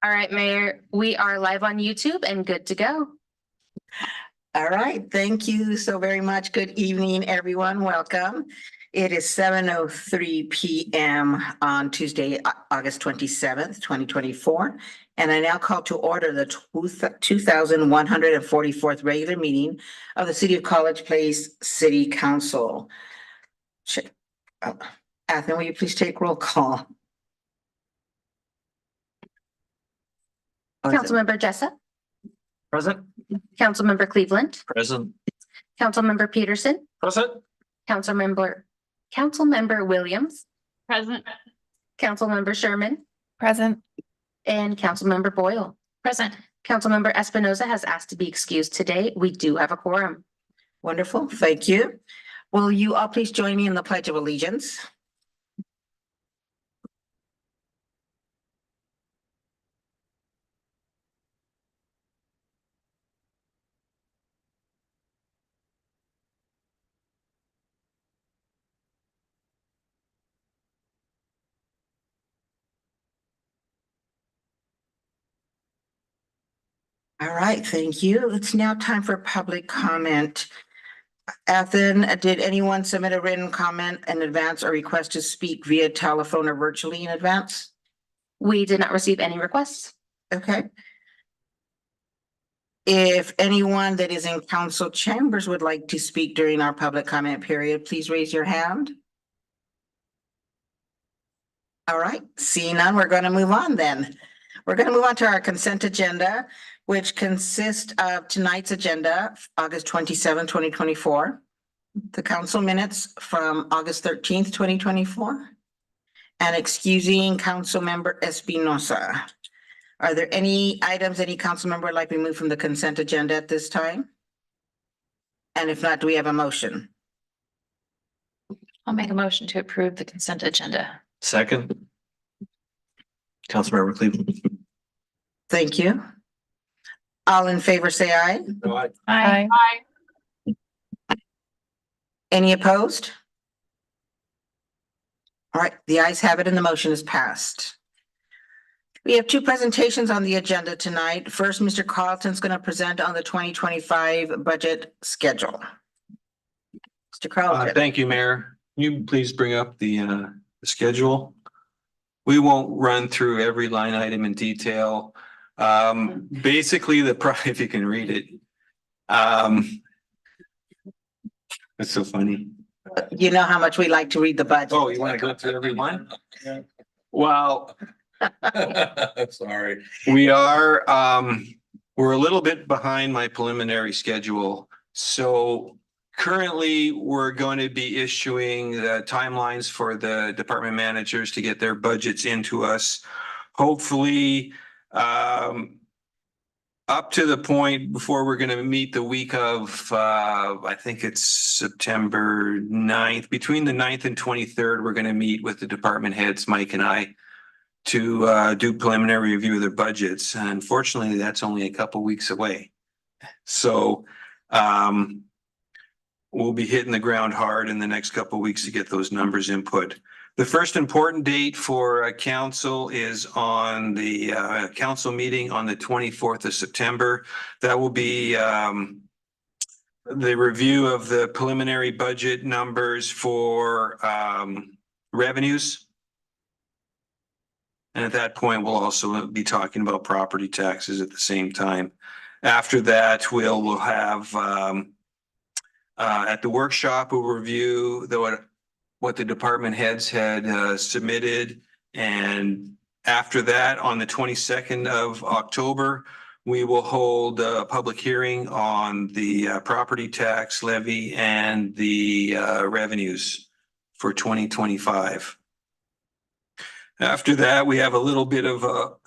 All right, Mayor, we are live on YouTube and good to go. All right, thank you so very much. Good evening, everyone. Welcome. It is 7:03 p.m. on Tuesday, August 27th, 2024. And I now call to order the 2144th regular meeting of the City of College Place City Council. Athen, will you please take roll call? Councilmember Jessup, Present. Councilmember Cleveland, Present. Councilmember Peterson, Present. Councilmember Williams, Present. Councilmember Sherman, Present. and Councilmember Boyle. Present. Councilmember Espinoza has asked to be excused today. We do have a quorum. Wonderful, thank you. Will you all please join me in the Pledge of Allegiance? All right, thank you. It's now time for public comment. Athen, did anyone submit a written comment in advance or request to speak via telephone or virtually in advance? We did not receive any requests. Okay. If anyone that is in council chambers would like to speak during our public comment period, please raise your hand. All right, seeing none, we're going to move on then. We're going to move on to our consent agenda, which consists of tonight's agenda, August 27, 2024, the council minutes from August 13th, 2024, and excusing council member Espinoza. Are there any items any council member would like to move from the consent agenda at this time? And if not, do we have a motion? I'll make a motion to approve the consent agenda. Second. Councilmember Cleveland. Thank you. All in favor, say aye. Aye. Any opposed? All right, the ayes have it and the motion is passed. We have two presentations on the agenda tonight. First, Mr. Carlton's going to present on the 2025 budget schedule. Mr. Carlton. Thank you, Mayor. Can you please bring up the schedule? We won't run through every line item in detail. Basically, if you can read it. That's so funny. You know how much we like to read the budget. Oh, you want to go through every line? Well, Sorry. we are, we're a little bit behind my preliminary schedule. So currently, we're going to be issuing the timelines for the department managers to get their budgets into us. Hopefully, up to the point before we're going to meet the week of, I think it's September 9th. Between the 9th and 23rd, we're going to meet with the department heads, Mike and I, to do preliminary review of their budgets. Unfortunately, that's only a couple weeks away. So we'll be hitting the ground hard in the next couple of weeks to get those numbers input. The first important date for council is on the council meeting on the 24th of September. That will be the review of the preliminary budget numbers for revenues. And at that point, we'll also be talking about property taxes at the same time. After that, we'll have at the workshop, we'll review what the department heads had submitted. And after that, on the 22nd of October, we will hold a public hearing on the property tax levy and the revenues for 2025. After that, we have a little bit of a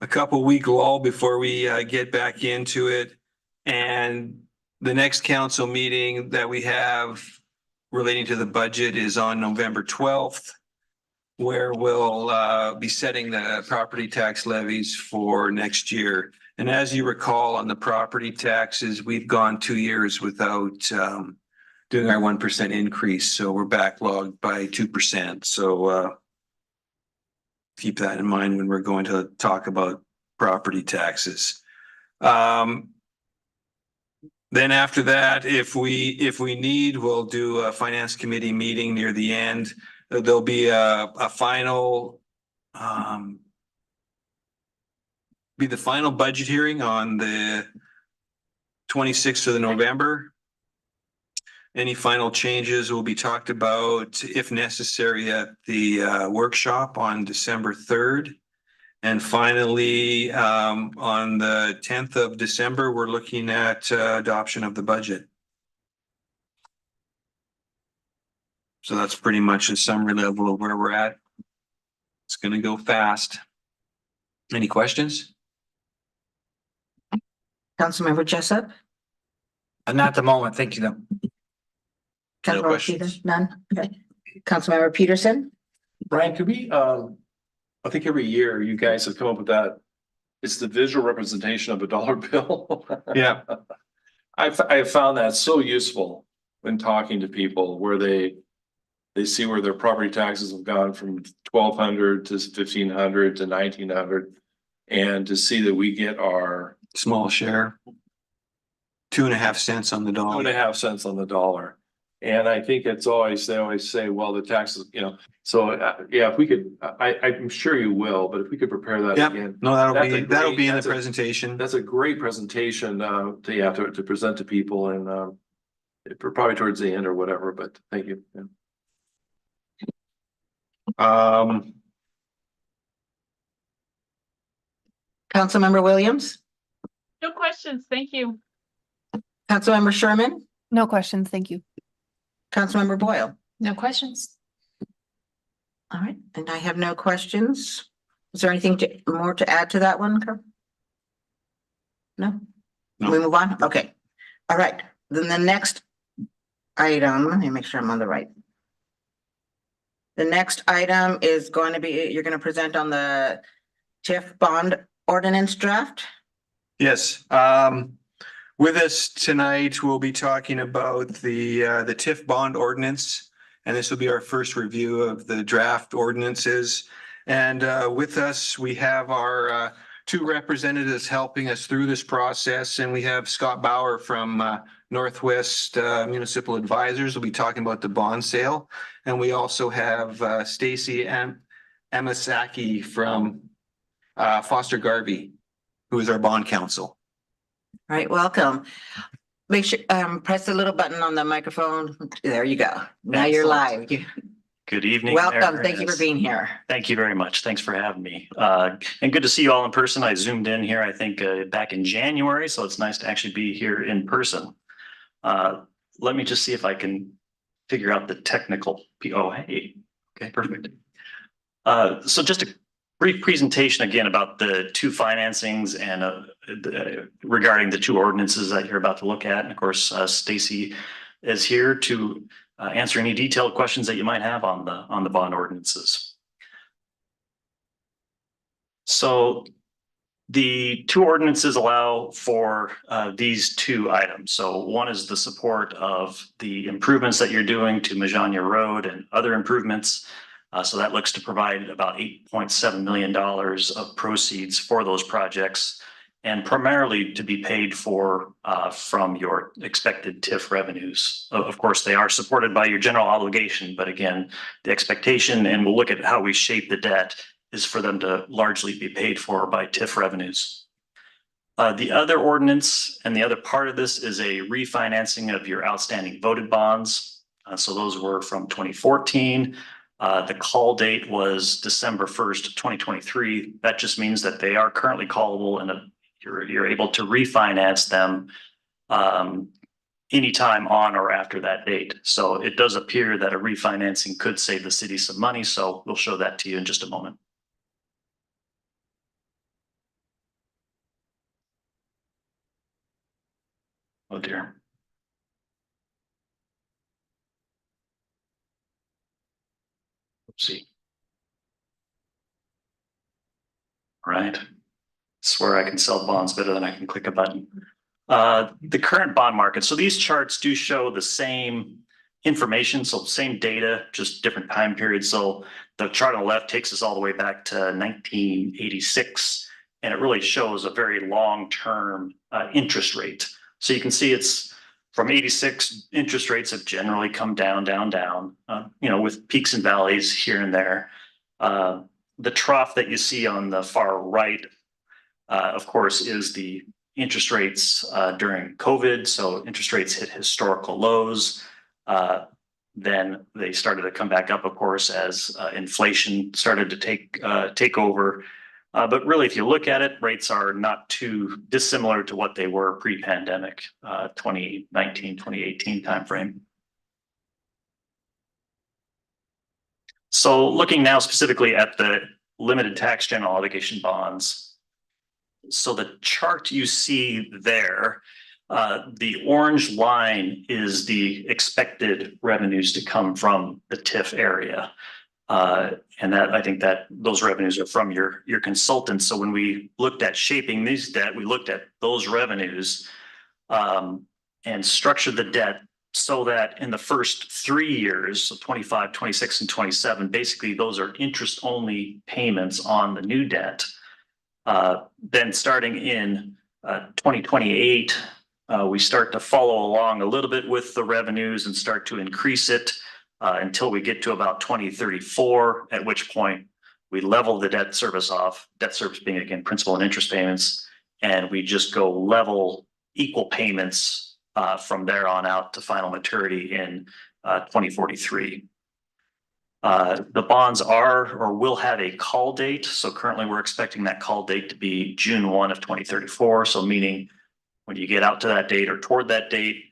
couple week lull before we get back into it. And the next council meeting that we have relating to the budget is on November 12th, where we'll be setting the property tax levies for next year. And as you recall, on the property taxes, we've gone 2 years without doing our 1% increase. So we're backlogged by 2%. So keep that in mind when we're going to talk about property taxes. Then after that, if we need, we'll do a finance committee meeting near the end. There'll be a final, be the final budget hearing on the 26th of November. Any final changes will be talked about, if necessary, at the workshop on December 3rd. And finally, on the 10th of December, we're looking at adoption of the budget. So that's pretty much a summary level of where we're at. It's going to go fast. Any questions? Councilmember Jessup? Not at the moment, thank you though. Councilmember questions. Peterson? None? Okay. Councilmember Peterson? Brian, could we, I think every year you guys have come up with that. It's the visual representation of a dollar bill. Yeah. I've found that so useful when talking to people where they see where their property taxes have gone from 1,200 to 1,500 to 1,900. And to see that we get our Small share. 2.5 cents on the dollar. 2.5 cents on the dollar. And I think it's always, they always say, well, the taxes, you know, so yeah, if we could, I'm sure you will, but if we could prepare that Yep. again. No, that'll That's be, a that'll great- be in the that's a- presentation. That's a great presentation to present to people and probably towards the end or whatever, but thank you. Yeah. Councilmember Williams? No questions, thank you. Councilmember Sherman? No questions, thank you. Councilmember Boyle? No questions? All right, and I have no questions. Is there anything more to add to that one? No? No. We move on? Okay. All right, then the next item, let me make sure I'm on the right. The next item is going to be, you're going to present on the TIF bond ordinance draft. Yes, with us tonight, we'll be talking about the TIF bond ordinance. And this will be our first review of the draft ordinances. And with us, we have our two representatives helping us through this process. And we have Scott Bauer from Northwest Municipal Advisors. We'll be talking about the bond sale. And we also have Stacy Amasaki from Foster Garvey, who is our bond counsel. All right, welcome. Make sure, press the little button on the microphone. There you go. Now you're live. Good evening. Welcome. Mayor. Thank you for being here. Thank you very much. Thanks for having me. And good to see you all in person. I zoomed in here, I think, back in January, so it's nice to actually be here in person. Let me just see if I can figure out the technical. Oh, hey. Okay, perfect. So just a brief presentation again about the two financings and regarding the two ordinances that you're about to look at. And of course, Stacy is here to answer any detailed questions that you might have on the bond ordinances. So the two ordinances allow for these two items. So one is the support of the improvements that you're doing to Majania Road and other improvements. So that looks to provide about $8.7 million of proceeds for those projects and primarily to be paid for from your expected TIF revenues. Of course, they are supported by your general obligation, but again, the expectation, and we'll look at how we shape the debt, is for them to largely be paid for by TIF revenues. The other ordinance and the other part of this is a refinancing of your outstanding voted bonds. So those were from 2014. The call date was December 1st, 2023. That just means that they are currently callable and you're able to refinance them anytime on or after that date. So it does appear that a refinancing could save the city some money. So we'll show that to you in just a moment. Oh dear. Oopsie. Right. Swear I can sell bonds better than I can click a button. The current bond market. So these charts do show the same information, so same data, just different time periods. So the chart on the left takes us all the way back to 1986, and it really shows a very long-term interest rate. So you can see it's from 86, interest rates have generally come down, with peaks and valleys here and there. The trough that you see on the far right, of course, is the interest rates during COVID. So interest rates hit historical lows. Then they started to come back up, of course, as inflation started to take over. But really, if you look at it, rates are not too dissimilar to what they were pre-pandemic, 2019, 2018 timeframe. So looking now specifically at the limited tax general obligation bonds. So the chart you see there, the orange line is the expected revenues to come from the TIF area. And that I think that those revenues are from your consultants. So when we looked at shaping these debt, we looked at those revenues and structured the debt so that in the first 3 years, so 25, 26, and 27, basically those are interest only payments on the new debt. Then starting in 2028, we start to follow along a little bit with the revenues and start to increase it until we get to about 2034, at which point we level the debt service off, debt service being again principal and interest payments, and we just go level equal payments from there on out to final maturity in 2043. The bonds are or will have a call date. So currently we're expecting that call date to be June 1 of 2034. So meaning when you get out to that date or toward that date,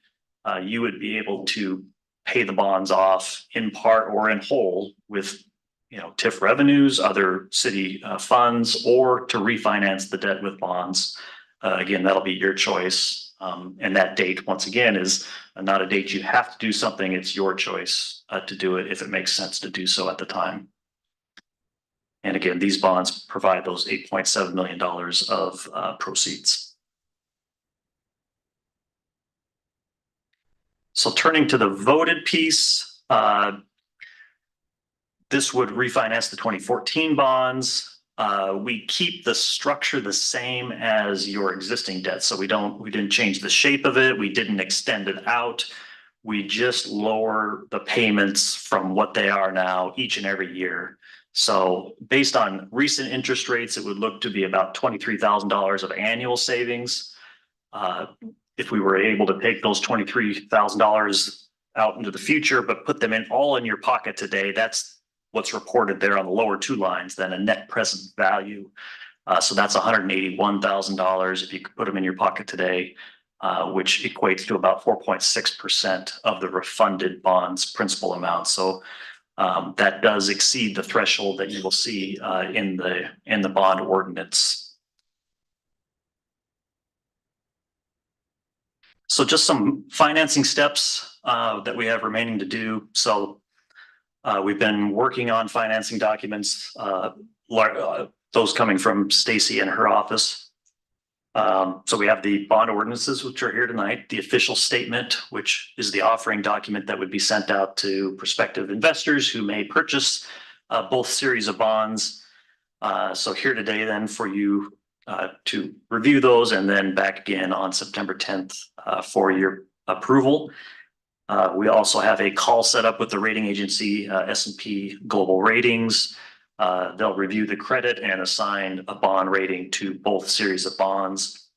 you would be able to pay the bonds off in part or in whole with TIF revenues, other city funds, or to refinance the debt with bonds. Again, that'll be your choice. And that date, once again, is not a date you have to do something. It's your choice to do it if it makes sense to do so at the time. And again, these bonds provide those $8.7 million of proceeds. So turning to the voted piece, this would refinance the 2014 bonds. We keep the structure the same as your existing debt. So we didn't change the shape of it. We didn't extend it out. We just lower the payments from what they are now each and every year. So based on recent interest rates, it would look to be about $23,000 of annual savings. If we were able to take those $23,000 out into the future, but put them all in your pocket today, that's what's reported there on the lower two lines, then a net present value. So that's $181,000 if you could put them in your pocket today, which equates to about 4.6% of the refunded bonds principal amount. So that does exceed the threshold that you will see in the bond ordinance. So just some financing steps that we have remaining to do. So we've been working on financing documents, those coming from Stacy and her office. So we have the bond ordinances, which are here tonight, the official statement, which is the offering document that would be sent out to prospective investors who may purchase both series of bonds. So here today then for you to review those and then back again on September 10th for your approval. We also have a call set up with the rating agency, S&P Global Ratings. They'll review the credit and assign a bond rating to both series of bonds.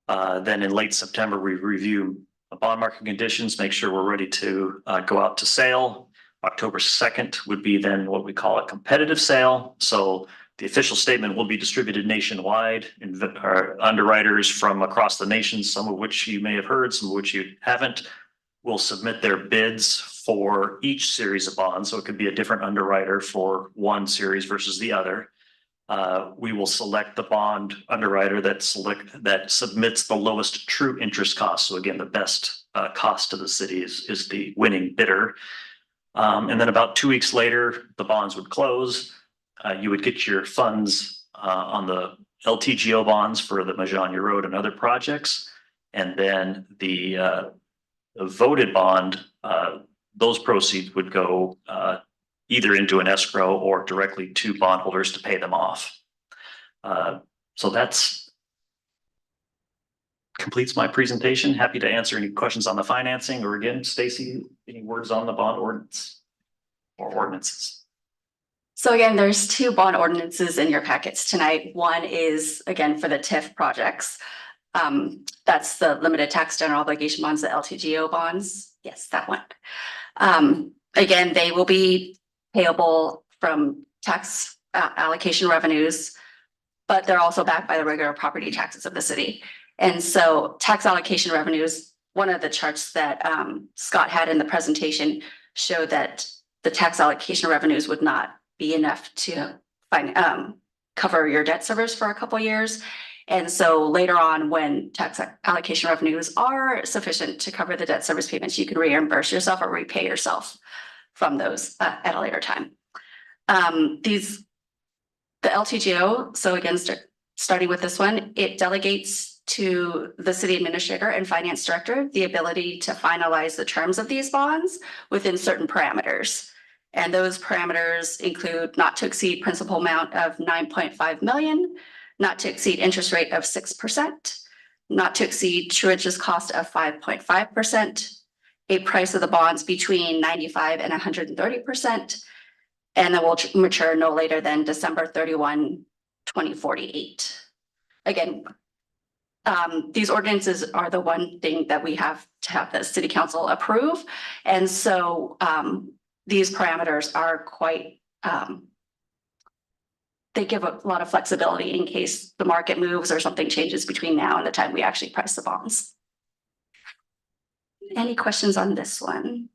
Then in late September, we review bond market conditions, make sure we're ready to go out to sale. October 2nd would be then what we call a competitive sale. So the official statement will be distributed nationwide, and our underwriters from across the nation, some of which you may have heard, some of which you haven't, will submit their bids for each series of bonds. So it could be a different underwriter for one series versus the other. We will select the bond underwriter that submits the lowest true interest cost. So again, the best cost to the city is the winning bidder. And then about 2 weeks later, the bonds would close. You would get your funds on the LTGO bonds for the Majania Road and other projects. And then the voted bond those proceeds would go either into an escrow or directly to bondholders to pay them off. So that's completes my presentation. Happy to answer any questions on the financing, or again, Stacy, any words on the bond ordinance or ordinances? So again, there's two bond ordinances in your packets tonight. One is, again, for the TIF projects. That's the limited tax general obligation bonds, the LTGO bonds. Yes, that one. Again, they will be payable from tax allocation revenues, but they're also backed by the regular property taxes of the city. And so tax allocation revenues, one of the charts that Scott had in the presentation showed that the tax allocation revenues would not be enough to cover your debt service for a couple of years. And so later on, when tax allocation revenues are sufficient to cover the debt service payments, you can reimburse yourself or repay yourself from those at a later time. The LTGO, so again, starting with this one, it delegates to the city administrator and finance director the ability to finalize the terms of these bonds within certain parameters. And those parameters include not to exceed principal amount of 9.5 million, not to exceed interest rate of 6%, not to exceed true interest cost of 5.5%, a price of the bonds between 95 and 130%, and then will mature no later than December 31, 2048. Again, these ordinances are the one thing that we have to have the city council approve. And so these parameters are quite, they give a lot of flexibility in case the market moves or something changes between now and the time we actually price the bonds. Any questions on this one?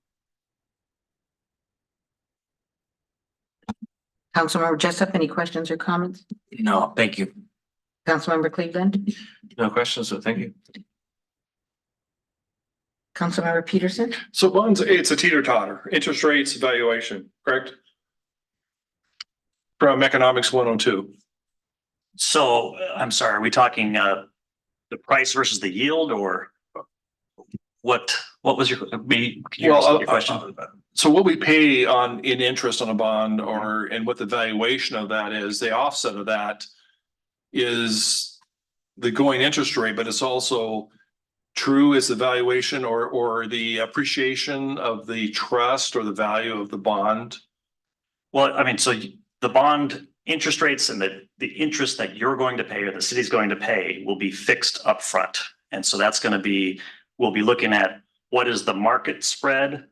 Councilmember Jessup, any questions or comments? No, thank you. Councilmember Cleveland, No questions, so thank you. Councilmember Peterson. So bonds, it's a teeter-totter, interest rates, valuation, correct? From Economics 102. So I'm sorry, are we talking the price versus the yield, or what was your, can you repeat your question? So what we pay in interest on a bond, and what the valuation of that is, the offset of that is the going interest rate, but it's also true is the valuation or the appreciation of the trust or the value of the bond. Well, I mean, so the bond interest rates and the interest that you're going to pay or the city's going to pay will be fixed upfront. And so that's going to be, we'll be looking at what is the market spread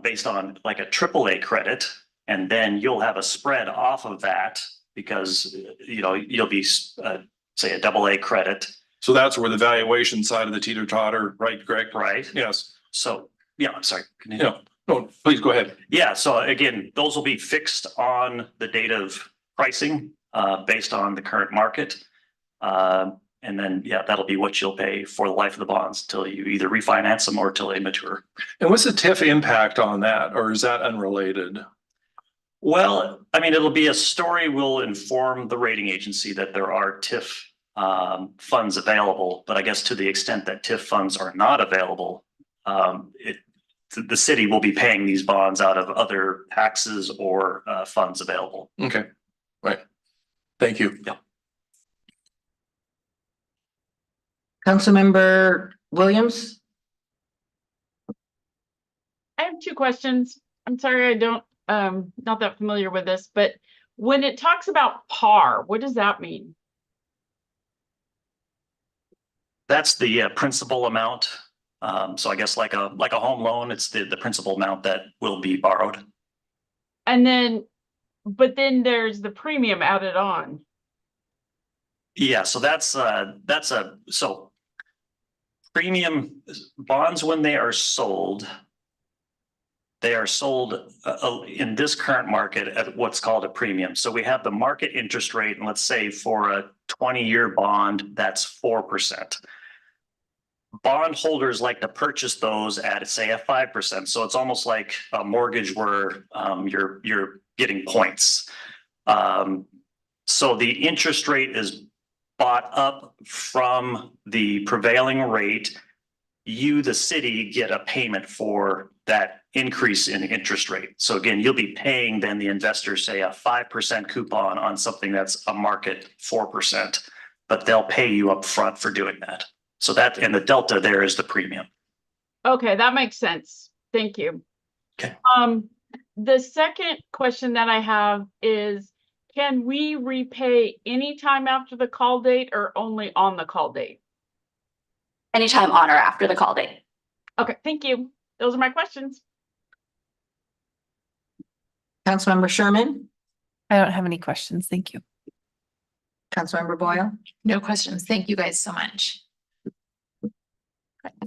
based on like a AAA credit. And then you'll have a spread off of that because, you know, you'll be say a AA credit. So that's where the valuation side of the teeter-totter, right, Greg? Right. Yes. So, yeah, I'm sorry. Yeah. No, please go ahead. Yeah, so again, those will be fixed on the date of pricing based on the current market. And then, yeah, that'll be what you'll pay for the life of the bonds till you either refinance them or till they mature. And what's the TIF impact on that, or is that unrelated? Well, I mean, it'll be a story will inform the rating agency that there are TIF funds available, but I guess to the extent that TIF funds are not available, the city will be paying these bonds out of other taxes or funds available. Okay, right. Thank you. Yeah. Councilmember Williams. I have two questions. I'm sorry, I don't, not that familiar with this, but when it talks about par, what does that mean? That's the principal amount. So I guess like a home loan, it's the principal amount that will be borrowed. And then, but then there's the premium added on. Yeah, so so premium bonds, when they are sold in this current market at what's called a premium. So we have the market interest rate, and let's say for a 20-year bond, that's 4%. Bondholders like to purchase those at, say, a 5%. So it's almost like a mortgage where you're getting points. So the interest rate is bought up from the prevailing rate. You, the city, get a payment for that increase in interest rate. So again, you'll be paying then the investor, say, a 5% coupon on something that's a market 4%, but they'll pay you up front for doing that. So that, and the delta there is the premium. Okay, that makes sense. Thank you. Okay. The second question that I have is, can we repay anytime after the call date or only on the call date? Anytime on or after the call date. Okay, thank you. Those are my questions. Councilmember Sherman, I don't have any questions. Thank you. Councilmember Boyle, No questions. Thank you guys so much.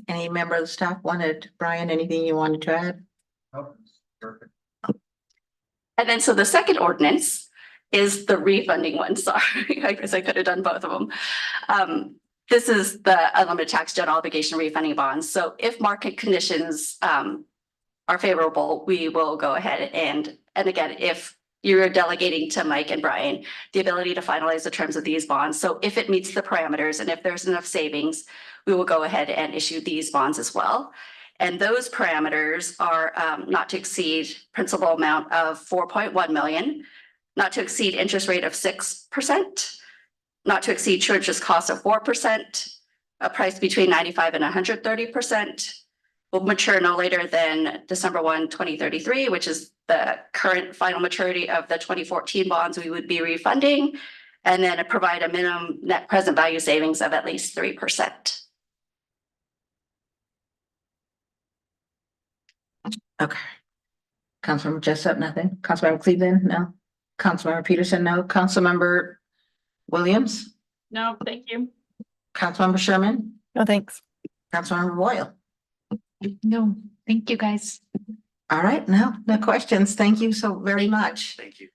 any member of the staff wanted, Brian, anything you wanted to add? Perfect. And then so the second ordinance is the refunding one. Sorry, I guess I could have done both of them. This is the unlimited tax general obligation refunding bonds. So if market conditions are favorable, we will go ahead and again, if you're delegating to Mike and Brian the ability to finalize the terms of these bonds. So if it meets the parameters and if there's enough savings, we will go ahead and issue these bonds as well. And those parameters are not to exceed principal amount of 4.1 million, not to exceed interest rate of 6%, not to exceed true interest cost of 4%, a price between 95 and 130%, will mature no later than December 1, 2033, which is the current final maturity of the 2014 bonds we would be refunding, and then provide a minimum net present value savings of at least 3%. Okay. Councilmember Jessup, nothing. Councilmember Cleveland, no. Councilmember Peterson, no. Councilmember Williams, No, thank you. Councilmember Sherman, No, thanks. Councilmember Boyle. No, thank you guys. All right, no questions. Thank you so very much. Thank you.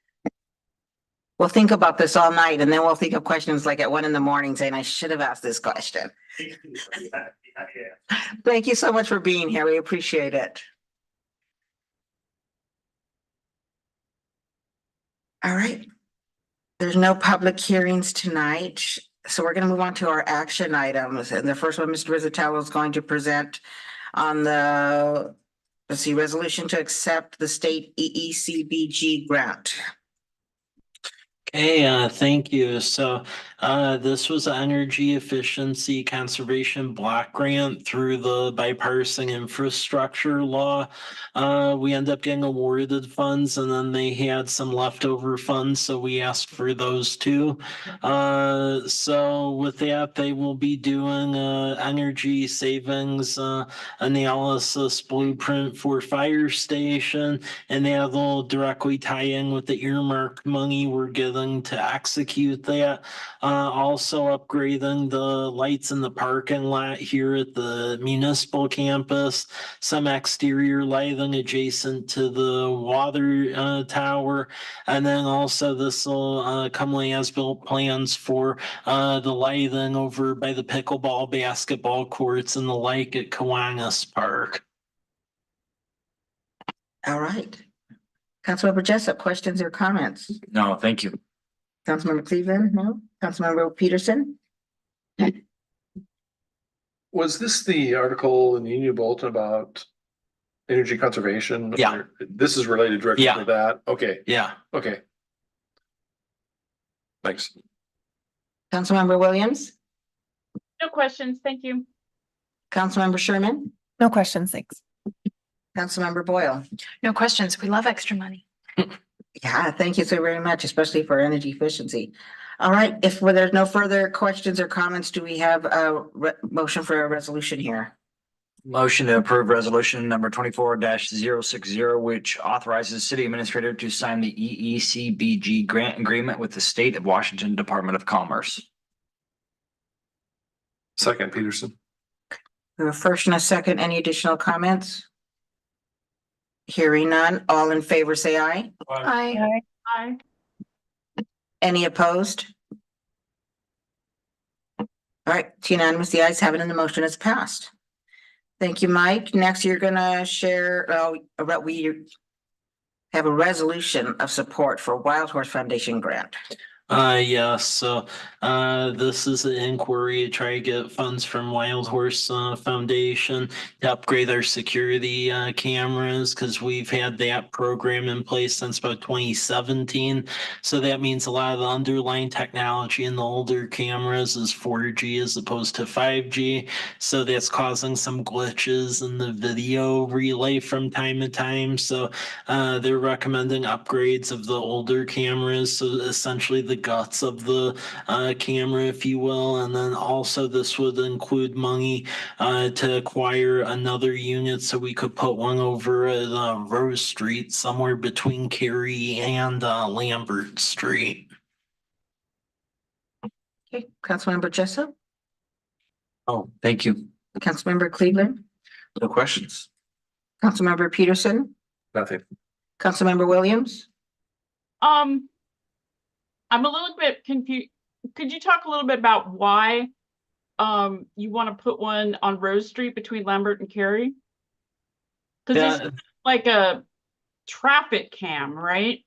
We'll think about this all night and then we'll think of questions like at 1 a.m. saying I should have asked this question. Thank you so much for being here. We appreciate it. All right. There's no public hearings tonight, so we're going to move on to our action items. And the first one, Mr. Rizzatello is going to present on the, resolution to accept the state EECBG grant. Okay, thank you. So this was an energy efficiency conservation block grant through the bipartisan infrastructure law. We ended up getting awarded funds and then they had some leftover funds, so we asked for those too. So with that, they will be doing energy savings analysis blueprint for fire station, and that'll directly tie in with the earmark money we're getting to execute that. Also upgrading the lights in the parking lot here at the municipal campus, some exterior lighting adjacent to the water tower, and then also this will come with as-built plans for the lighting over by the pickleball basketball courts and the like at Kiwanis Park. All right. Councilmember Jessup, questions or comments? No, thank you. Councilmember Cleveland, no. Councilmember Peterson? Was this the article in the Union Bulletin about energy conservation? Yeah. Or this is related directly Yeah. to that? Okay, Yeah. okay. Thanks. Councilmember Williams? No questions. Thank you. Councilmember Sherman? No questions. Thanks. Councilmember Boyle? No questions. We love extra money. Yeah, thank you so very much, especially for energy efficiency. All right, if there's no further questions or comments, do we have a motion for a resolution here? Motion to approve resolution number 24-060, which authorizes city administrator to sign the EECBG grant agreement with the State of Washington Department of Commerce. Second, Peterson. We have a first and a second. Any additional comments? Hearing none, all in favor say aye. Aye. Aye. Any opposed? All right, it's unanimous. The ayes have it and the motion is passed. Thank you, Mike. Next, you're gonna share, we have a resolution of support for Wild Horse Foundation grant. Yes, so, this is an inquiry to try to get funds from Wild Horse, Foundation to upgrade our security, cameras, because we've had that program in place since about 2017. So that means a lot of the underlying technology in the older cameras is 4G as opposed to 5G. So that's causing some glitches in the video relay from time to time. So, they're recommending upgrades of the older cameras, so essentially the guts of the camera, if you will. And then also this would include money to acquire another unit so we could put one over at Rose Street, somewhere between Cary and Lambert Street. Okay, Councilmember Jessup, Oh, thank you. Councilmember Cleveland, No questions? Councilmember Peterson, Nothing. Councilmember Williams. I'm a little bit confused. Could you talk a little bit about why you want to put one on Rose Street between Lambert and Cary? Because it's like a traffic cam, right?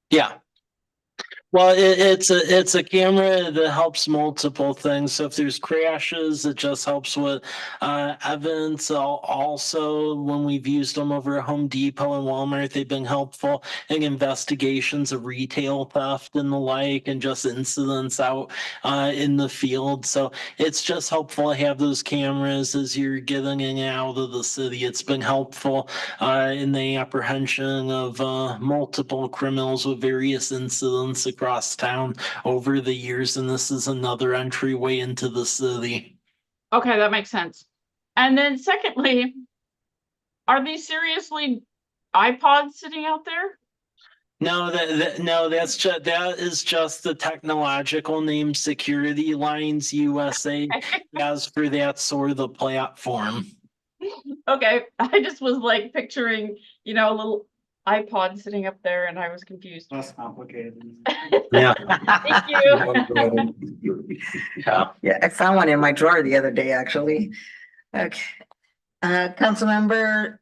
Yeah. Well, it's a camera that helps multiple things. So if there's crashes, it just helps with evidence. Also, when we've used them over at Home Depot and Walmart, they've been helpful in investigations of retail theft and the like, and just incidents out in the field. So it's just helpful to have those cameras as you're getting in and out of the city. It's been helpful in the apprehension of multiple criminals with various incidents across town over the years, and this is another entryway into the city. Okay, that makes sense. And then secondly, are these seriously iPods sitting out there? No, that is just the technological name Security Lines USA as for that sort of the platform. Okay, I just was like picturing, a little iPod sitting up there and I was confused. Less complicated. Yeah. Thank you. Yeah, I found one in my drawer the other day, actually. Okay. Councilmember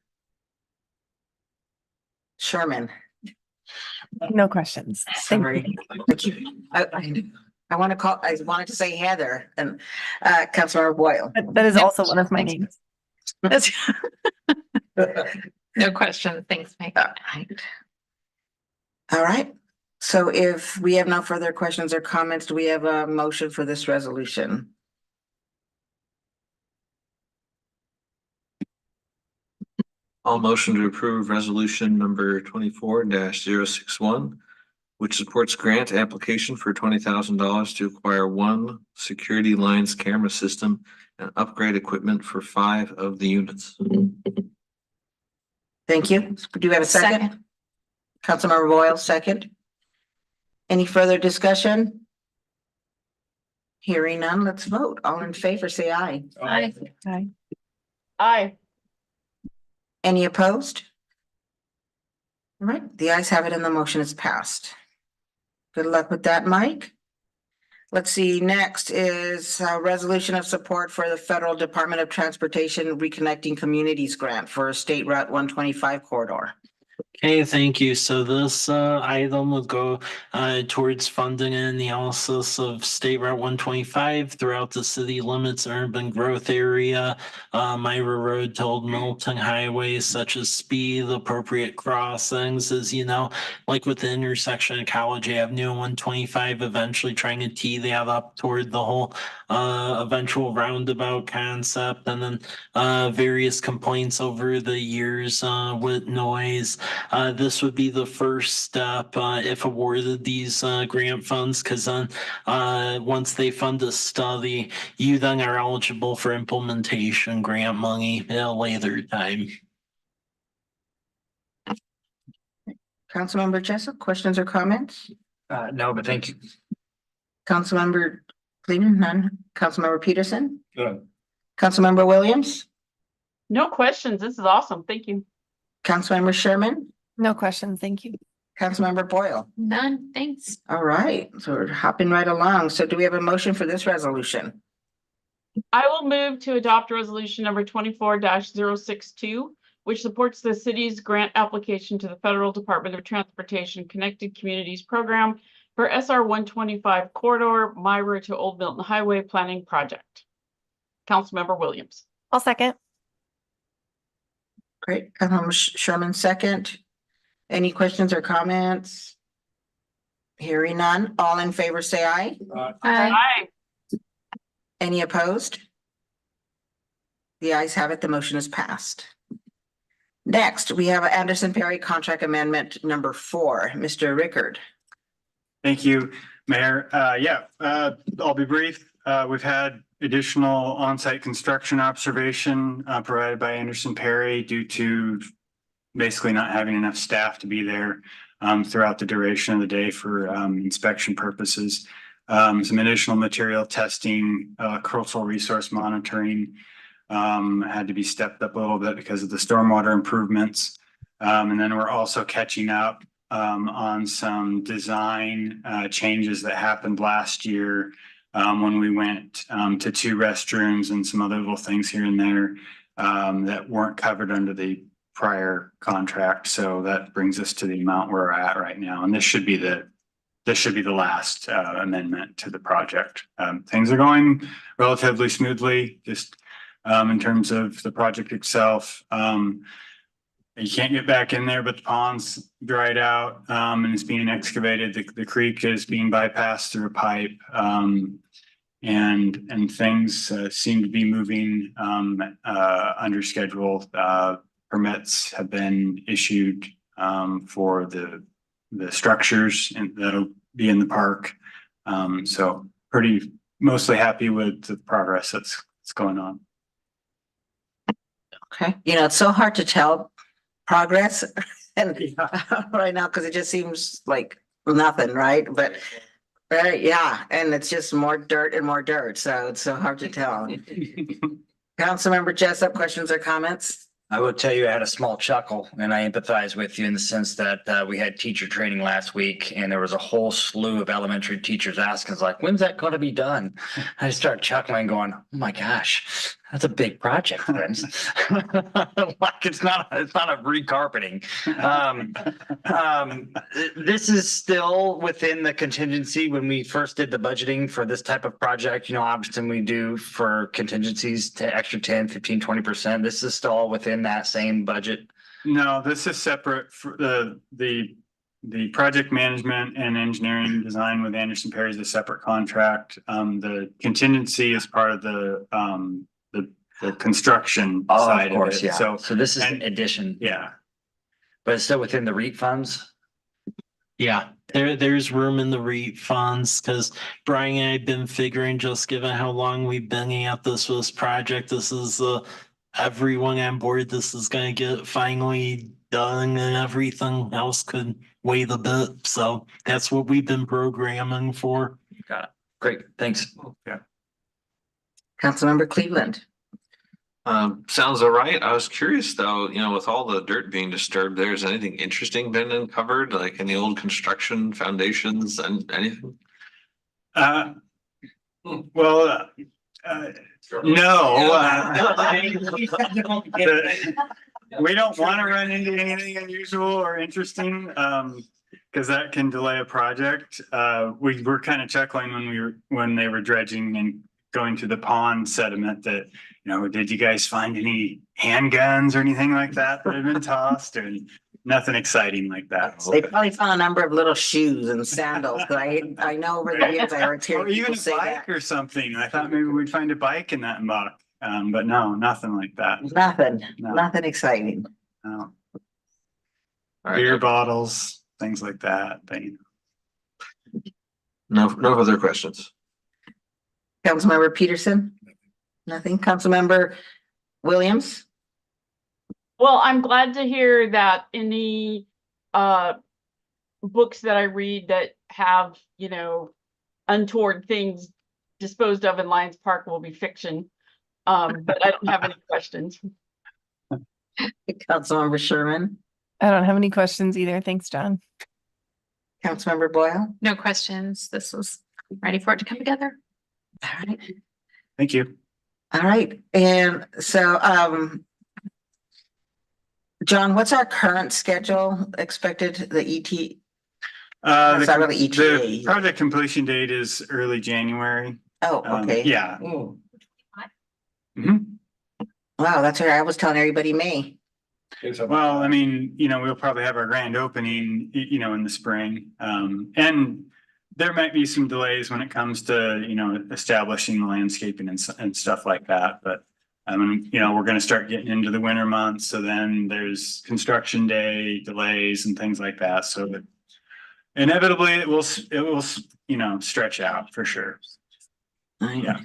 Sherman. No questions. Thank you. Sorry. I wanted to say Heather and Councilmember Boyle. That is also one of my names. No question. Thanks, Mike. All right. So if we have no further questions or comments, do we have a motion for this resolution? I'll motion to approve resolution number 24-061, which supports grant application for $20,000 to acquire one Security Lines camera system and upgrade equipment for 5 of the units. Thank you. Do you have a second? Councilmember Boyle, second. Any further discussion? Hearing none, let's vote. All in favor, say aye. Aye. Aye. Aye. Any opposed? All right, the ayes have it and the motion is passed. Good luck with that, Mike. Let's see, next is a resolution of support for the Federal Department of Transportation Reconnecting Communities Grant for State Route 125 corridor. Okay, thank you. So this item would go towards funding and analysis of State Route 125 throughout the city limits urban growth area, Myra Road to Old Milton Highways, such as speed, appropriate crossings, as you know, like with the intersection of College Avenue and 125, eventually trying to tee that up toward the whole eventual roundabout concept, and then various complaints over the years with noise. This would be the first step if awarded these grant funds, because then once they fund a study, you then are eligible for implementation grant money at a later time. Councilmember Jessup, questions or comments? No, but thank you. Councilmember Cleveland, none. Councilmember Peterson? Good. Councilmember Williams? No questions. This is awesome. Thank you. Councilmember Sherman? No questions. Thank you. Councilmember Boyle? None. Thanks. All right, so we're hopping right along. So do we have a motion for this resolution? I will move to adopt resolution number 24-062, which supports the city's grant application to the Federal Department of Transportation Connected Communities Program for SR 125 corridor, Myra to Old Milton Highway Planning Project. Councilmember Williams. I'll second. Great. Sherman second. Any questions or comments? Hearing none. All in favor, say aye. Aye. Any opposed? The ayes have it. The motion is passed. Next, we have Anderson Perry Contract Amendment number 4. Mr. Rickard. Thank you, Mayor. I'll be brief. We've had additional on-site construction observation provided by Anderson Perry due to basically not having enough staff to be there throughout the duration of the day for inspection purposes. Some additional material testing, cultural resource monitoring had to be stepped up a little bit because of the stormwater improvements. And then we're also catching up on some design changes that happened last year when we went to 2 restrooms and some other little things here and there that weren't covered under the prior contract. So that brings us to the amount we're at right now. And this should be the last amendment to the project. Things are going relatively smoothly, just in terms of the project itself. You can't get back in there, but the pond's dried out and it's being excavated. The creek is being bypassed through a pipe. And things seem to be moving under schedule. Permits have been issued for the structures and that'll be in the park. So mostly happy with the progress that's going on. Okay. It's so hard to tell progress and right now, because it just seems like nothing, right? But yeah, and it's just more dirt and more dirt. So it's so hard to tell. Councilmember Jessup, questions or comments? I will tell you, I had a small chuckle and I empathize with you in the sense that we had teacher training last week and there was a whole slew of elementary teachers asking us like, when's that going to be done? I start chuckling going, oh my gosh, that's a big project, friends. Like it's not a recarpeting. This is still within the contingency. When we first did the budgeting for this type of project, obviously we do for contingencies to extra 10, 15, 20%. This is still within that same budget. No, this is separate for the project management and engineering design with Anderson Perry is a separate contract. The contingency is part of the construction side of it. Yeah. So this is an addition. Yeah. But it's still within the REAP funds. Yeah, there's room in the REAP funds because Brian and I've been figuring, just given how long we've been at this project, this is everyone on board. This is going to get finally done and everything else could wait a bit. So that's what we've been programming for. Got it. Great. Thanks. Yeah. Councilmember Cleveland. Sounds all right. I was curious though, with all the dirt being disturbed, there's anything interesting been uncovered, like any old construction foundations and anything? No. We don't want to run into anything unusual or interesting because that can delay a project. We were kind of chuckling when they were dredging and going to the pond sediment that, did you guys find any handguns or anything like that that had been tossed, or nothing exciting like that? They probably found a number of little shoes and sandals. I know over the years I heard Or even people a say bike that. or something. I thought maybe we'd find a bike in that muck. But no, nothing like that. Nothing exciting. No. All right. Beer bottles, things like that. No other questions. Councilmember Peterson? Nothing. Councilmember Williams? Well, I'm glad to hear that any books that I read that have, untoward things disposed of in Lions Park will be fiction. But I don't have any questions. Councilmember Sherman? I don't have any questions either. Thanks, John. Councilmember Boyle? No questions. This was ready for it to come together. All right. Thank you. All right. And so John, what's our current schedule expected, the ET? The It's not really ETA. the project completion date is early January. Oh, okay. Yeah. Oh. Mhm. Wow, that's where I was telling everybody May. Well, I mean, you know, we'll probably have our grand opening, you know, in the spring. And there might be some delays when it comes to, you know, establishing the landscaping and stuff like that, but you know, we're gonna start getting into the winter months, so then there's construction day delays and things like that, so that inevitably it will, you know, stretch out for sure. Yeah.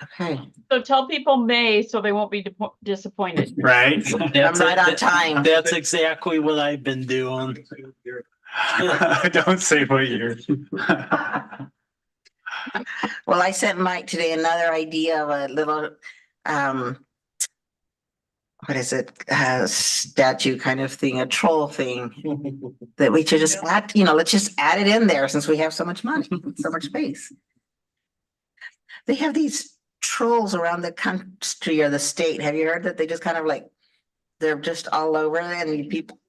Okay, So tell people May so they won't be disappointed. Right? I'm right on time. That's exactly what I've been doing. Don't say what year. Well, I sent Mike today another idea of a little, what is it, statue kind of thing, a troll thing that we should just add, you know, let's just add it in there since we have so much money, so much space. They have these trolls around the country or the state. Have you heard that they just kind of like, they're just all over and people,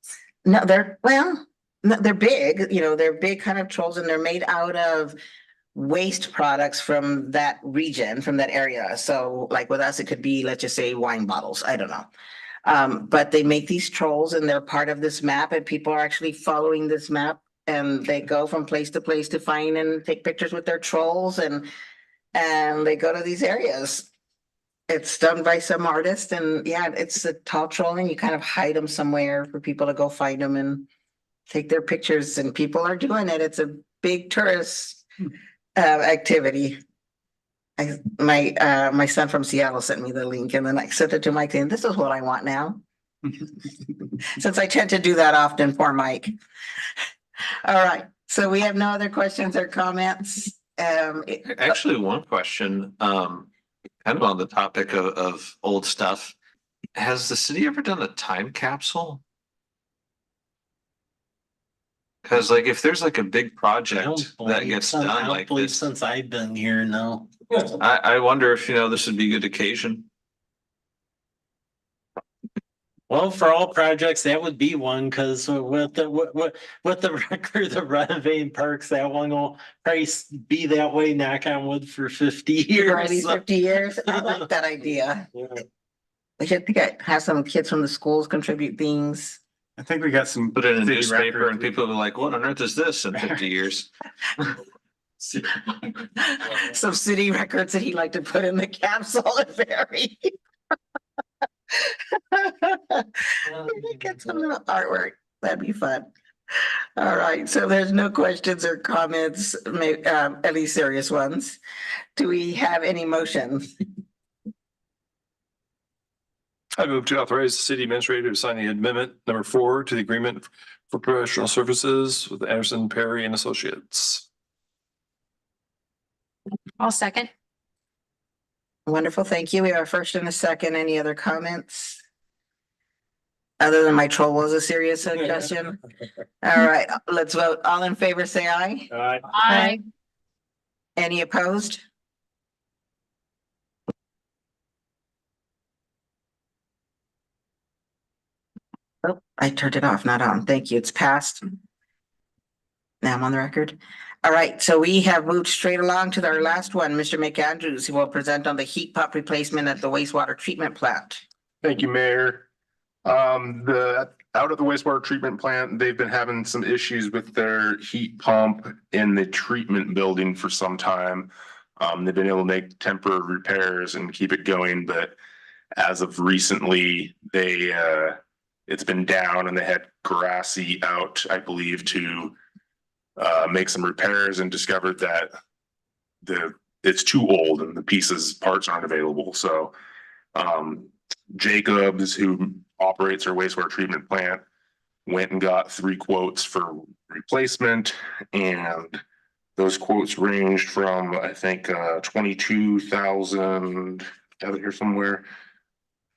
no, they're, well, no, they're big, you know, they're big kind of trolls and they're made out of waste products from that region, from that area. So like with us, it could be, let's just say wine bottles. I don't know. But they make these trolls and they're part of this map and people are actually following this map and they go from place to place to find and take pictures with their trolls and they go to these areas. It's done by some artist and yeah, it's a tall troll and you kind of hide them somewhere for people to go find them and take their pictures and people are doing it. It's a big tourist activity. My son from Seattle sent me the link and then I sent it to Mike saying, this is what I want now. Since I tend to do that often for Mike. All right, so we have no other questions or comments. Actually, one question, kind of on the topic of old stuff. Has the city ever done a time capsule? Cause like if there's like a big project that gets done like this, Since I've been here, no. I wonder if, you know, this would be a good occasion. Well, for all projects, that would be one, cause with the record of renovating parks, that one will probably be that way, knock on wood, for 50 Already years. 50 years, I like that idea. We should have some kids from the schools contribute things. I think we got some. Put it in a city newspaper records. and people will be like, what on earth is this in 50 years? Some city records that he'd like to put in the capsule and bury. Get some little artwork. That'd be fun. All right, so there's no questions or comments, at least serious ones. Do we have any motions? I move to authorize the city administrator to sign the amendment number 4 to the agreement for professional services with Anderson, Perry and Associates. I'll second. Wonderful, thank you. We have a first and a second. Any other comments? Other than my troll was a serious suggestion. All right, let's vote. All in favor, say aye. Aye. Any opposed? Oh, I turned it off, not on. Thank you. It's passed. Now I'm on the record. All right, so we have moved straight along to our last one. Mr. McAndrews, who will present on the heat pump replacement at the wastewater treatment plant. Thank you, Mayor. Out at the wastewater treatment plant, they've been having some issues with their heat pump in the treatment building for some time. They've been able to make temporary repairs and keep it going, but as of recently, it's been down and they had Grassi out, I believe, to make some repairs and discovered that it's too old and the parts aren't available. So Jacobs, who operates our wastewater treatment plant, went and got 3 quotes for replacement, and those quotes ranged from, I think, $22,000 out of here somewhere,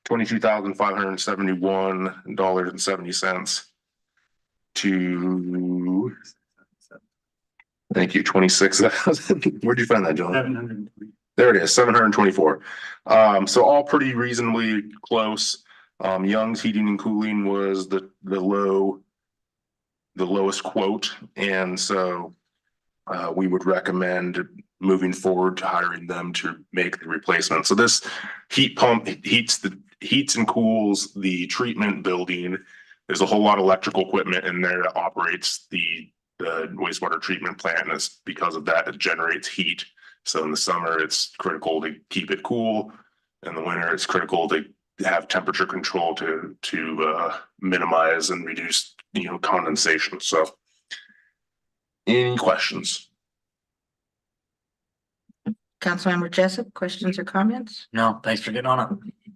$22,571.70 to, thank you, 26,000. Where'd you find that, John? 720. There it is, 724. So all pretty reasonably close. Young's Heating and Cooling was the lowest quote, and so we would recommend moving forward to hiring them to make the replacement. So this heat pump heats and cools the treatment building. There's a whole lot of electrical equipment in there that operates the wastewater treatment plant, and it's because of that, it generates heat. So in the summer, it's critical to keep it cool. In the winter, it's critical to have temperature control to minimize and reduce, condensation. So any questions? Councilmember Jessup, questions or comments? No, thanks for getting on it.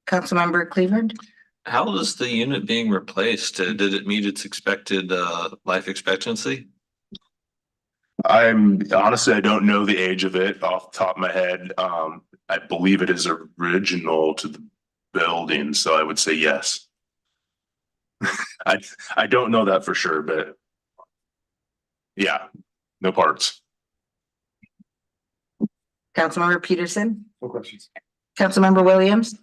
Councilmember Cleveland? How is the unit being replaced? Did it meet its expected life expectancy? Honestly, I don't know the age of it off the top of my head. I believe it is original to the building, so I would say yes. I don't know that for sure, but yeah, no parts. Councilmember Peterson? No questions. Councilmember Williams?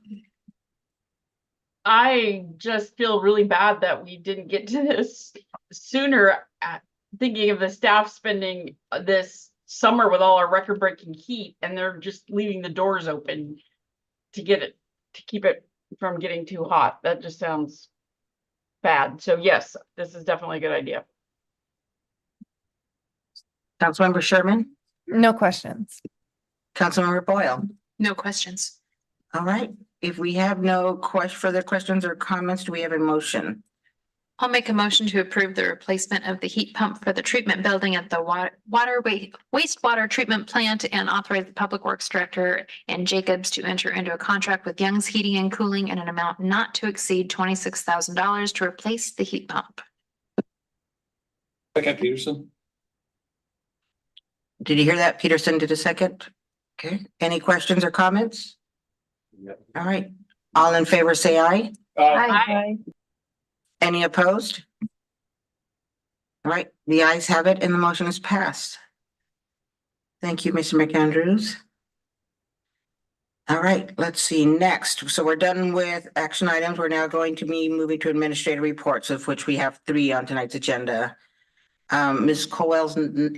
I just feel really bad that we didn't get to this sooner. Thinking of the staff spending this summer with all our record-breaking heat, and they're just leaving the doors open to keep it from getting too hot. That just sounds bad. So yes, this is definitely a good idea. Councilmember Sherman? No questions. Councilmember Boyle? No questions. All right, if we have no further questions or comments, do we have a motion? I'll make a motion to approve the replacement of the heat pump for the treatment building at the wastewater treatment plant and authorize the Public Works Director and Jacobs to enter into a contract with Young's Heating and Cooling in an amount not to exceed $26,000 to replace the heat pump. Second, Peterson. Did you hear that? Peterson did a second. Okay, any questions or comments? All right, all in favor, say aye. Aye. Any opposed? All right, the ayes have it and the motion is passed. Thank you, Mr. McAndrews. All right, let's see next. So we're done with action items. We're now going to be moving to administrative reports, of which we have 3 on tonight's agenda. Ms.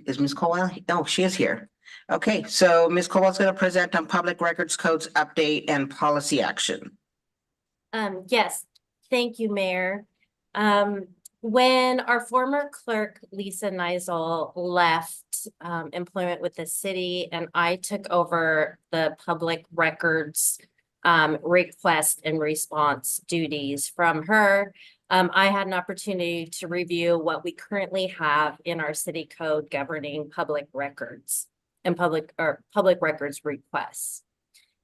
Is Ms. Colwell? Oh, she is here. Okay, so Ms. Colwell's going to present on public records codes update and policy action. Yes, thank you, Mayor. When our former clerk, Lisa Neisel, left employment with the city and I took over the public records request and response duties from her, I had an opportunity to review what we currently have in our city code governing public records and public records requests.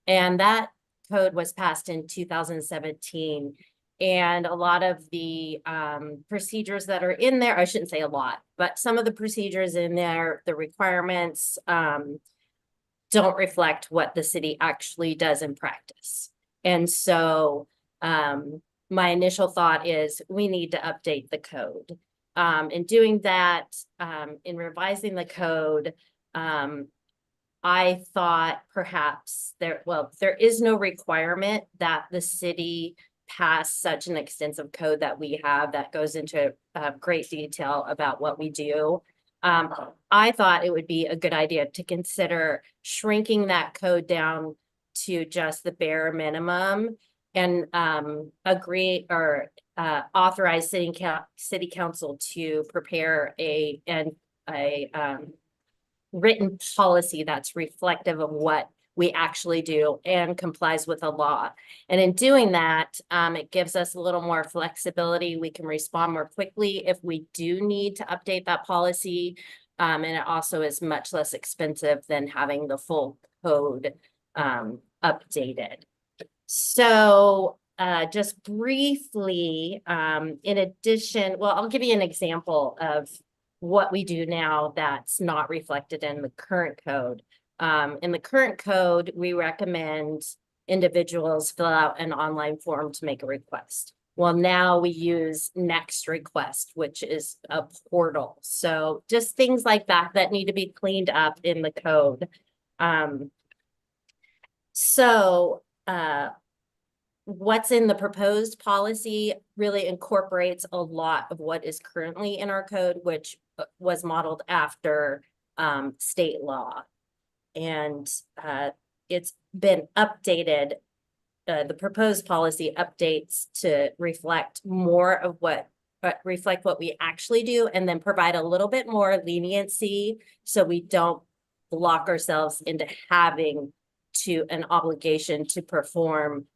And that code was passed in 2017. And a lot of the procedures that are in there, I shouldn't say a lot, but some of the procedures in there, the requirements don't reflect what the city actually does in practice. And so my initial thought is we need to update the code. In doing that, in revising the code, I thought perhaps there is no requirement that the city pass such an extensive code that we have that goes into great detail about what we do. I thought it would be a good idea to consider shrinking that code down to just the bare minimum and agree or authorize city council to prepare a written policy that's reflective of what we actually do and complies with the law. And in doing that, it gives us a little more flexibility. We can respond more quickly if we do need to update that policy. And it also is much less expensive than having the full code updated. So just briefly, in addition, well, I'll give you an example of what we do now that's not reflected in the current code. In the current code, we recommend individuals fill out an online form to make a request. Well, now we use Next Request, which is a portal. So just things like that that need to be cleaned up in the code. what's in the proposed policy really incorporates a lot of what is currently in our code, which was modeled after state law. And it's been updated. The proposed policy updates to reflect more of reflect what we actually do, and then provide a little bit more leniency so we don't lock ourselves into having an obligation to perform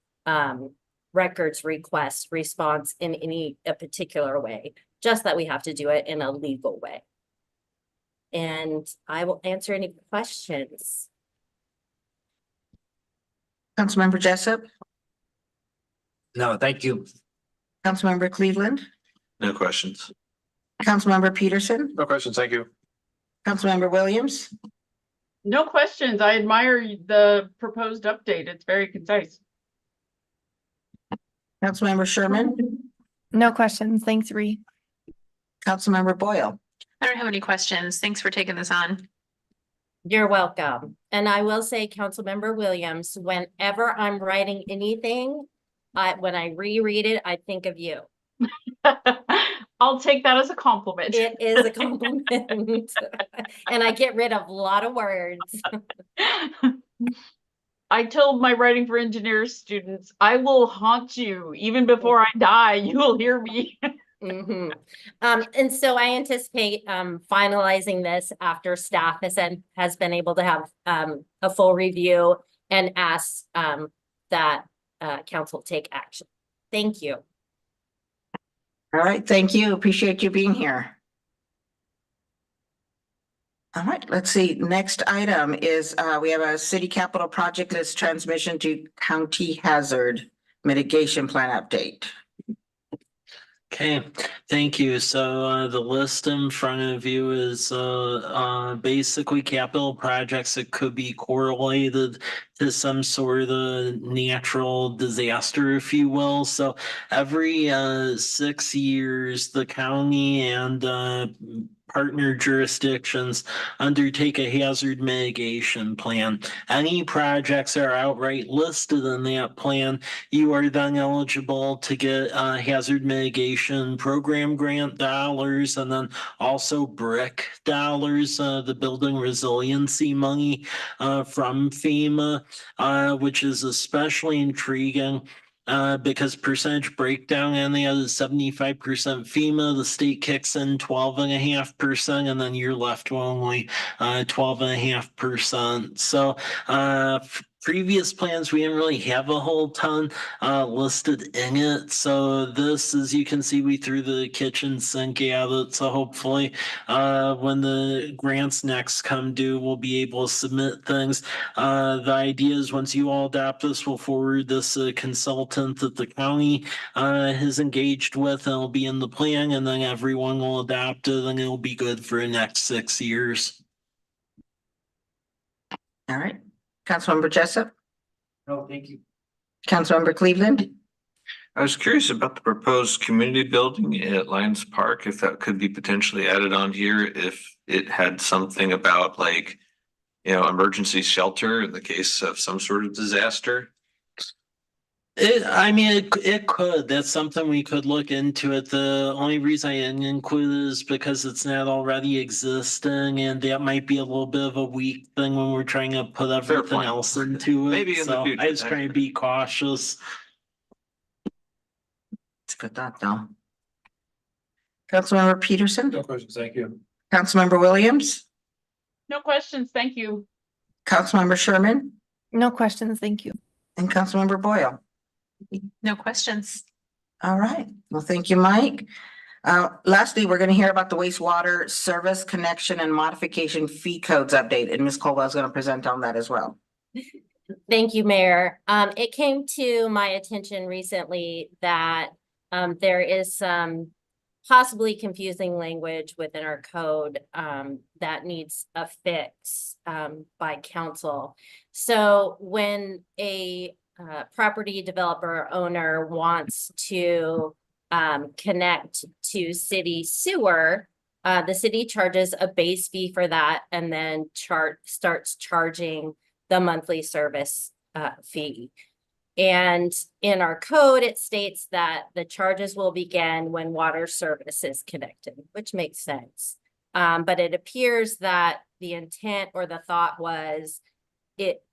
records request response in a particular way, just that we have to do it in a legal way. And I will answer any questions. Councilmember Jessup, No, thank you. Councilmember Cleveland, No questions. Councilmember Peterson, No questions, thank you. Councilmember Williams, No questions. I admire the proposed update. It's very concise. Councilmember Sherman, No questions. Thanks, Ree. Councilmember Boyle. I don't have any questions. Thanks for taking this on. You're welcome. And I will say, Councilmember Williams, whenever I'm writing anything, when I reread it, I think of you. I'll take that as a compliment. It is a compliment. And I get rid of a lot of words. I told my writing for engineers students, I will haunt you even before I die. You will hear me. Mm-hmm. And so I anticipate finalizing this after staff has been able to have a full review and ask that council take action. Thank you. All right, thank you. Appreciate you being here. All right, let's see. Next item is we have a city capital project list transmission to county hazard mitigation plan update. Okay, thank you. So the list in front of you is basically capital projects that could be correlated to some sort of natural disaster, if you will. So every 6 years, the county and partner jurisdictions undertake a hazard mitigation plan. Any projects that are outright listed in that plan, you are then eligible to get hazard mitigation program grant dollars, and then also BRIC dollars, the building resiliency money from FEMA, which is especially intriguing. Because percentage breakdown on the other 75% FEMA, the state kicks in 12.5%, and then you're left with only 12.5%. So previous plans, we didn't really have a whole ton listed in it. So this, as you can see, we threw the kitchen sink at it. So hopefully when the grants next come due, we'll be able to submit things. The idea is once you all adopt this, we'll forward this consultant that the county has engaged with, and it'll be in the plan, and then everyone will adopt it, and it'll be good for the next 6 years. All right, Councilmember Jessup, No, thank you. Councilmember Cleveland. I was curious about the proposed community building at Lions Park, if that could be potentially added on here, if it had something about like, you know, emergency shelter in the case of some sort of disaster. It could. That's something we could look into it. The only reason I didn't include it is because it's not already existing, and that might be a little bit of a weak thing when we're trying to put everything point. else into it. Maybe in the So future. I was trying to be cautious. It's a good thought, though. Councilmember Peterson, No questions, thank you. Councilmember Williams, No questions. Thank you. Councilmember Sherman, No questions. Thank you. and Councilmember Boyle. No questions. All right, well, thank you, Mike. Lastly, we're going to hear about the wastewater service connection and modification fee codes update, and Ms. Colwell is going to present on that as well. Thank you, Mayor. It came to my attention recently that there is some possibly confusing language within our code that needs a fix by council. So when a property developer or owner wants to connect to city sewer, the city charges a base fee for that, and then starts charging the monthly service fee. And in our code, it states that the charges will begin when water service is connected, which makes sense. But it appears that the intent or the thought was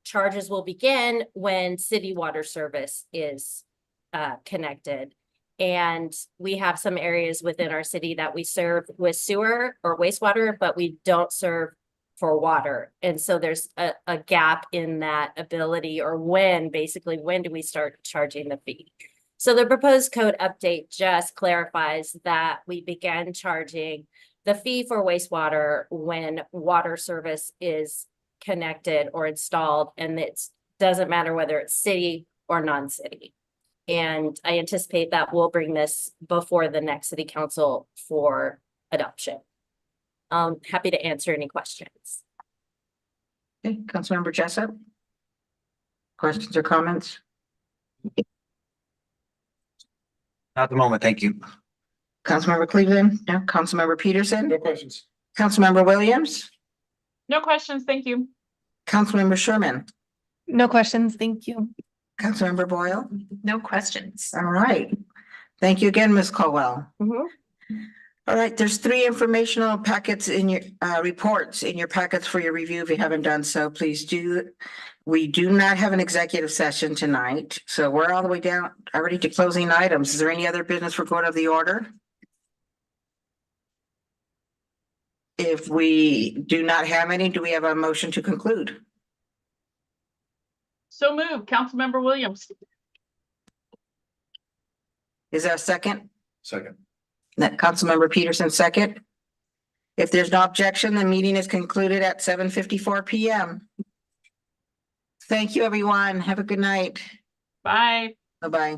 charges will begin when city water service is connected. And we have some areas within our city that we serve with sewer or wastewater, but we don't serve for water. And so there's a gap in that ability, or when do we start charging the fee? So the proposed code update just clarifies that we began charging the fee for wastewater when water service is connected or installed, and it doesn't matter whether it's city or non-city. And I anticipate that we'll bring this before the next city council for adoption. Happy to answer any questions. Okay, Councilmember Jessup? Questions or comments? Not at the moment, thank you. Councilmember Cleveland? No. Councilmember Peterson? No questions. Councilmember Williams? No questions, thank you. Councilmember Sherman? No questions, thank you. Councilmember Boyle? No questions. All right. Thank you again, Ms. Colwell. Mhm. All right, there's 3 informational packets in your reports in your packets for your review. If you haven't done so, please do. We do not have an executive session tonight, so we're all the way down already to closing items. Is there any other business for going of the order? If we do not have any, do we have a motion to conclude? So moved, Councilmember Williams. Is there a second? Second. That Councilmember Peterson second. If there's no objection, the meeting is concluded at 7:54 PM. Thank you, everyone. Have a good night. Bye. Bye-bye.